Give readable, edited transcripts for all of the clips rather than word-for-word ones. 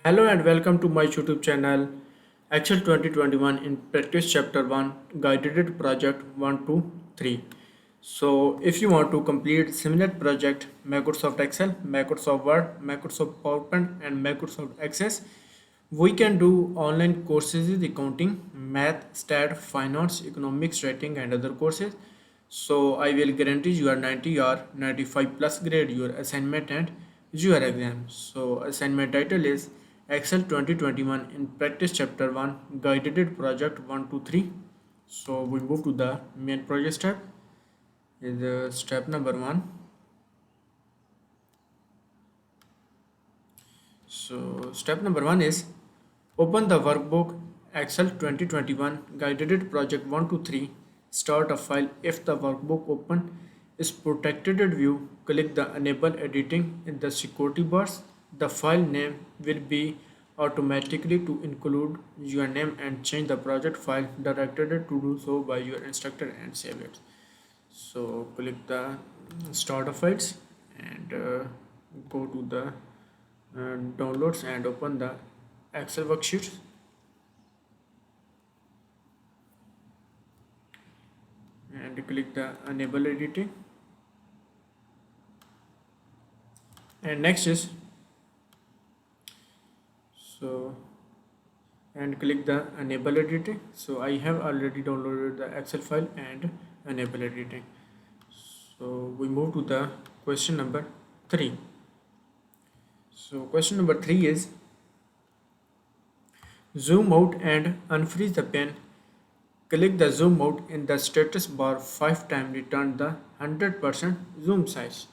Hello and welcome to my YouTube channel Excel 2021 in Practice Chapter 1 Guided Project 1 to 3. So if you want to complete similar project Microsoft Excel, Microsoft Word, Microsoft PowerPoint and Microsoft Access, we can do online courses in accounting, math, stat, finance, economics, writing and other courses. So I will guarantee you are 90 or 95 plus grade your assignment and your exam. So assignment title is Excel 2021 in practice chapter 1 guided project 1 to 3. So we move to the main project step is step number 1. So step number 1 is open the workbook Excel 2021 guided project 1 to 3. Start a file. If the workbook open is protected view, click the enable editing in the security bars. The file name will be automatically to include your name and change the project file directed to do so by your instructor and save it. So click the start of files and go to the downloads and open the Excel worksheet and click the enable editing, and next is so and click the enable editing. So I have already downloaded the Excel file and enable editing. So we move to the question number 3. So question number 3 is zoom out and unfreeze the pen. Click the zoom out in the status bar 5 times, return the 100% zoom size.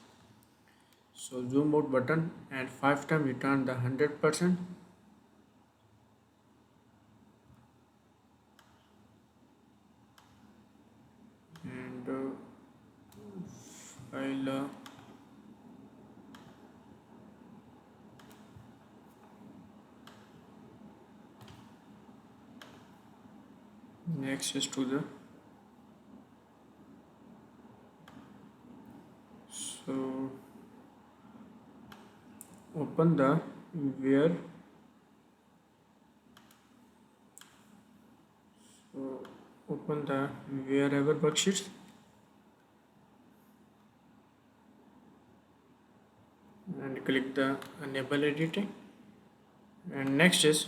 So zoom out button and 5 times return the 100%. And file next is to the so open the where so open the wherever worksheets and click the enable editing, and next is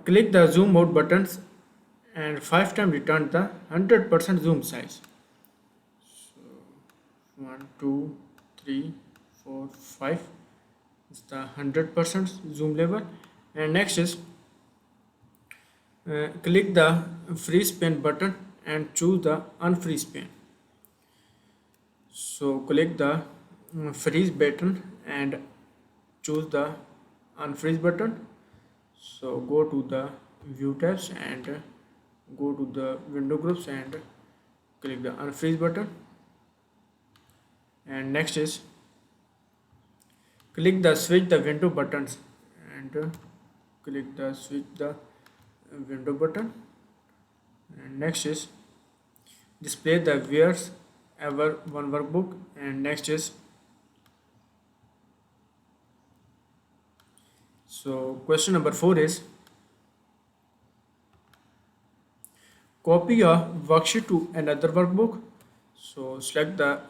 click the zoom out buttons and 5 times return the 100% zoom size. So 1 2 3 4 5 is the 100% zoom level, and next is click the freeze pen button and choose the unfreeze pen. So click the freeze button and choose the unfreeze button. So go to the view tabs and go to the window groups and click the unfreeze button, and next is click the switch the window buttons and click the switch the window button, and next is display the where's ever one workbook, and next is so question number 4 is copy a worksheet to another workbook. So select the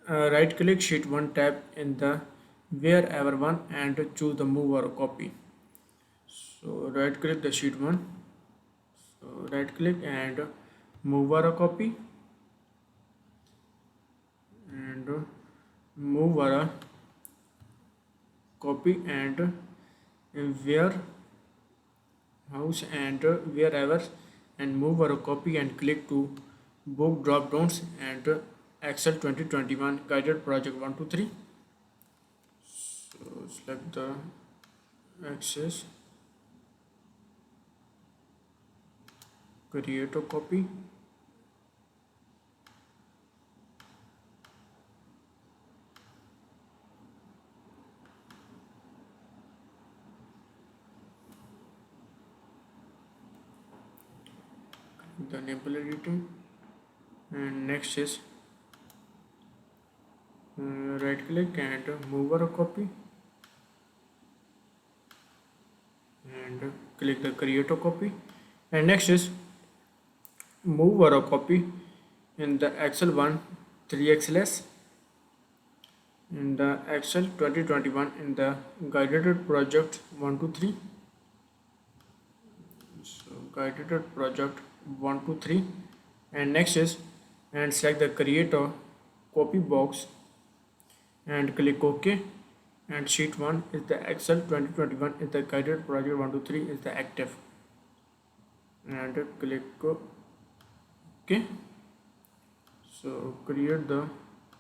right click sheet 1 tab in the wherever one and choose the move or copy. So right click the sheet 1, so right click and move or copy, and move or copy and where house and wherever, and move or copy and click to book drop downs and Excel 2021 guided project 1 to 3. So select the access, create a copy, the enable editing, and next is right click and move or copy, and click the create a copy. And next is move or a copy in the Excel 1 3x less, in the Excel 2021 in the guided project 1 to 3. So guided project 1 to 3. And next is, and select the create a copy box and click OK. And sheet 1 is the Excel 2021 is the guided project 1 to 3 is the active, and click OK. So create the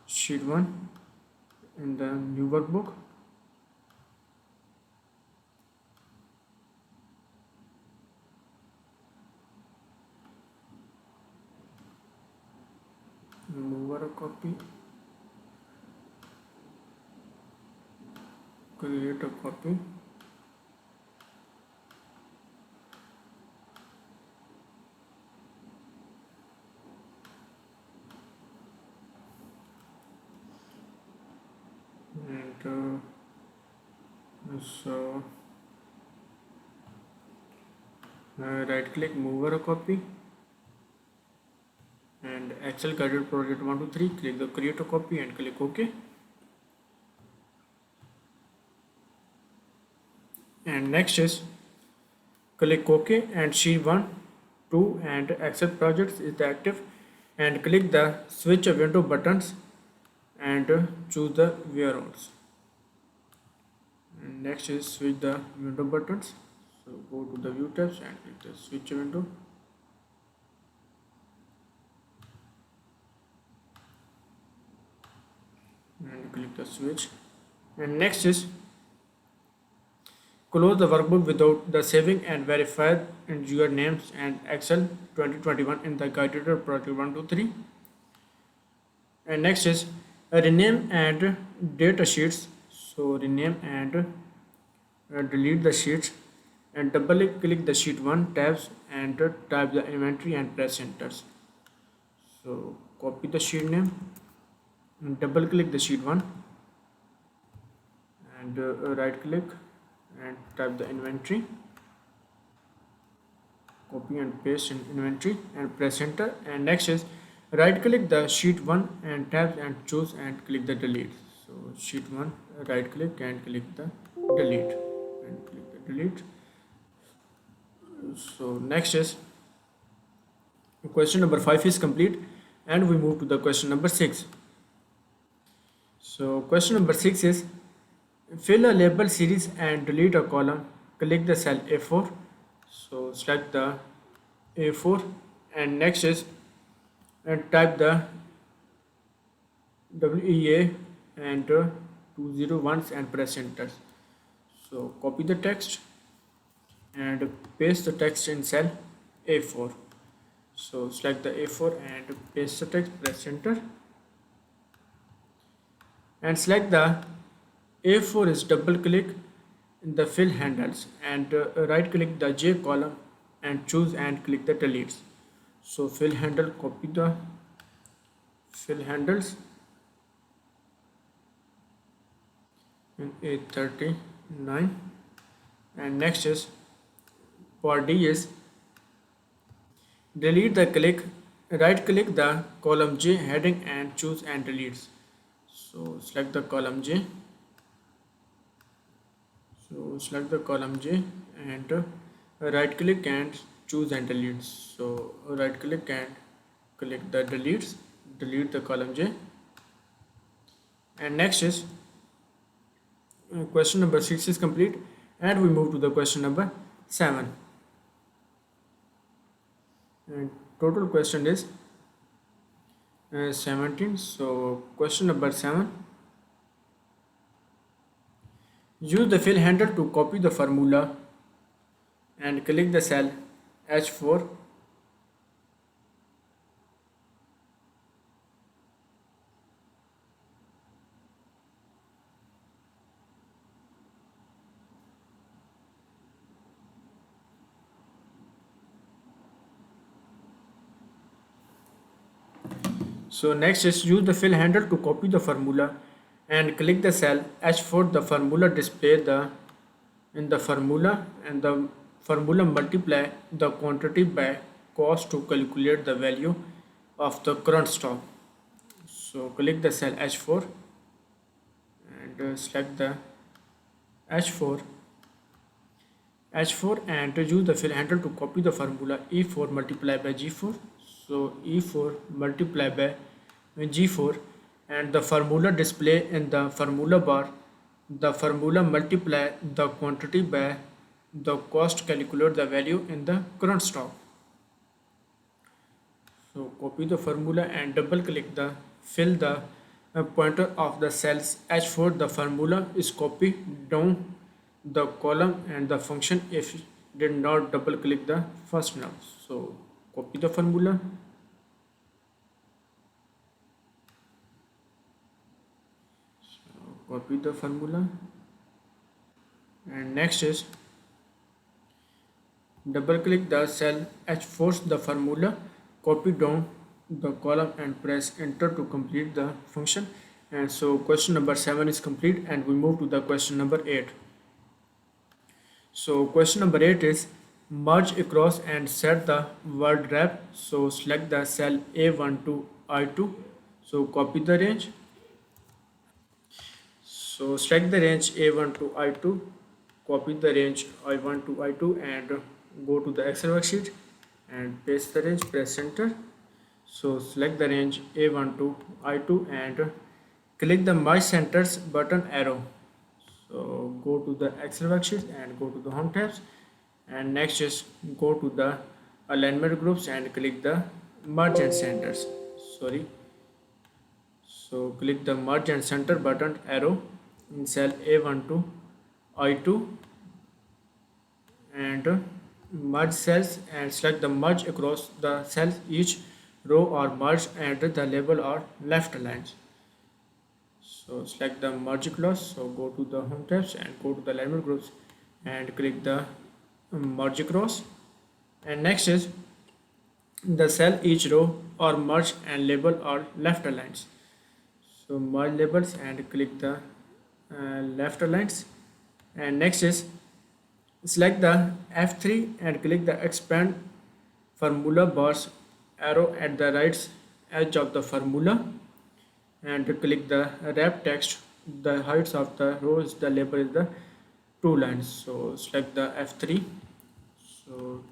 sheet 1 in the new workbook. Move a copy, create a copy, and so right click, move a copy, and Excel guided project 1 to 3, click the create a copy and click OK. And next is click OK, and sheet 1 2 and Excel projects is the active, and click the switch window buttons and choose the warehouse. And next is switch the window buttons, so go to the view tabs and click the switch window. And click the switch. And next is close the workbook without the saving and verify in your names and Excel 2021 in the guided project 1 to 3. And next is rename and data sheets. So rename and delete the sheets, and double click the sheet 1 tabs and type the inventory and press enter. So copy the sheet name and double click the sheet 1 and right click and type the inventory, copy and paste in inventory and press enter. And next is right click the sheet 1 and tab and choose and click the delete. So sheet 1 right click and click the delete and click the delete. So next is question number 5 is complete, and we move to the question number 6. So question number 6 is fill a label series and delete a column. Click the cell A4. So select the A4, and next is and type the WEA and 201 and press enter. So copy the text and paste the text in cell A4. So select the A4 and paste the text, press enter. And select the A4 is double click in the fill handles and right click the J column and choose and click the deletes. So fill handle, copy the fill handles in A39. And next is for D is delete the click, right click the column J heading and choose and deletes. So select the column J. So select the column J and right click and choose and delete. So right click and click the deletes, delete the column J. And next is question number 6 is complete, and we move to the question number 7. And total question is 17. So question number 7, use the fill handle to copy the formula and click the cell H4. So next is use the fill handle to copy the formula and click the cell H4. The formula display the in the formula, and the formula multiply the quantity by cost to calculate the value of the current stock. So click the cell H4 and select the H4 H4 and use the fill handle to copy the formula E4 multiplied by G4. So E4 multiplied by G4, and the formula display in the formula bar. The formula multiply the quantity by the cost, calculate the value in the current stock. So copy the formula and double click the fill the pointer of the cells H4. The formula is copied down the column and the function if you did not double click the first now. So copy the formula, copy the formula, and next is double click the cell H4, the formula, copy down the column and press enter to complete the function. And so question number 7 is complete, and we move to the question number 8. So question number 8 is merge across and set the word wrap. So select the cell A1 to I2. So copy the range. So select the range A1 to I2, copy the range I1 to I2 and go to the Excel worksheet and paste the range, press enter. So select the range A1 to I2 and click the merge centers button arrow. So go to the Excel worksheet and go to the home tabs, and next just go to the alignment groups and click the merge and centers. Sorry. So click the merge and center button arrow in cell A1 to I2 and merge cells and select the merge across the cells. Each row or merge and the label are left aligned. So select the merge clause. So go to the home tabs and go to the alignment groups and click the merge across. And next is the cell each row or merge and label are left aligned. So merge labels and click the left aligned. And next is select the F3 and click the expand formula bars arrow at the right edge of the formula and click the wrap text. The heights of the rows, the label is the 2 lines. So select the F3. So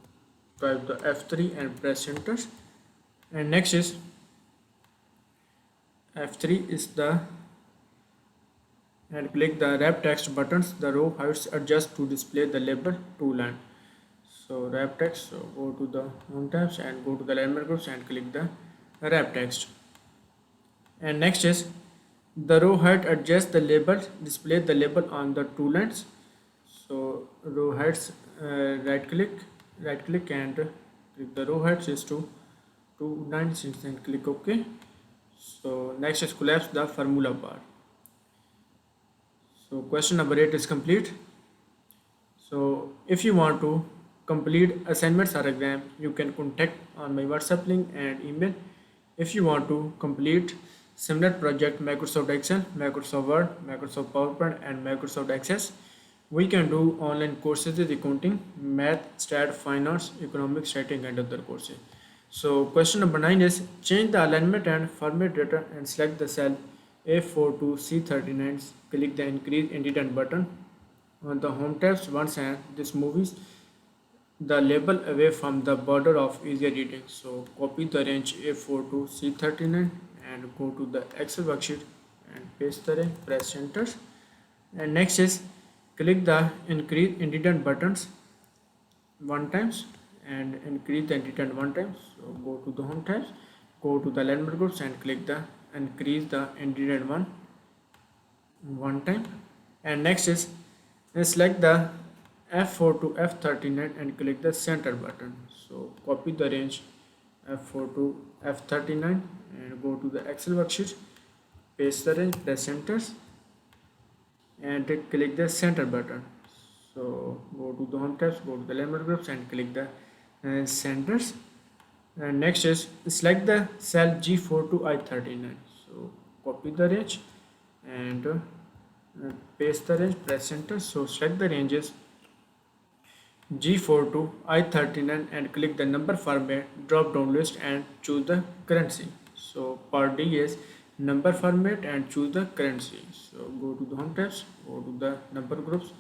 type the F3 and press enter. And next is F3 is the and click the wrap text buttons. The row heights adjust to display the label 2 line. So wrap text. So go to the home tabs and go to the alignment groups and click the wrap text. And next is the row height adjust the label, display the label on the 2 lines. So row heights, right click and click the row heights is to 2 lines and click OK. So next is collapse the formula bar. So question number 8 is complete. So if you want to complete assignments or exam, you can contact on my WhatsApp link and email. If you want to complete similar project Microsoft Excel, Microsoft Word, Microsoft PowerPoint and Microsoft Access, we can do online courses in accounting, math, stat, finance, economics, writing and other courses. So question number 9 is change the alignment and format data and select the cell A4 to C39. Click the increase indent button on the home tabs once and this moves the label away from the border of easier reading. So copy the range A4 to C39 and go to the Excel worksheet and paste the range, press enter. And next is click the increase indent buttons 1 times and increase the indent 1 time. So go to the home tabs, go to the alignment groups and click the increase the indent 1 time. And next is select the F4 to F39 and click the center button. So copy the range F4 to F39 and go to the Excel worksheet, paste the range, press enter and click the center button. So go to the home tabs, go to the alignment groups and click the centers. And next is select the cell G4 to I39. So copy the range and paste the range, press enter. So select the ranges G4 to I39 and click the number format drop down list and choose the currency. So part D is number format and choose the currency. So go to the home tabs, go to the number groups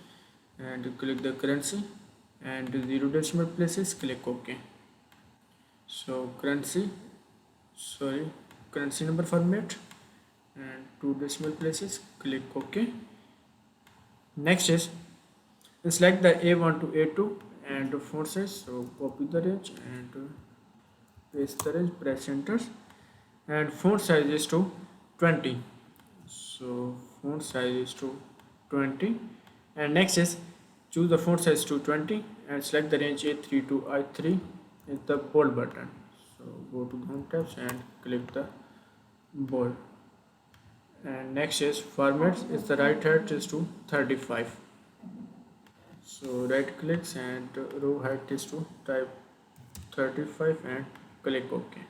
and click the currency and zero decimal places click OK. So currency number format and two decimal places click OK. Next is select the A1 to A2 and font size. So copy the range and paste the range, press enter and font size is to 20. So font size is to 20 and next is choose the font size to 20 and select the range A3 to I3 is the bold button. So go to the home tabs and click the bold and next is formats is the right height is to 35. So right clicks and row height is to type 35 and click OK.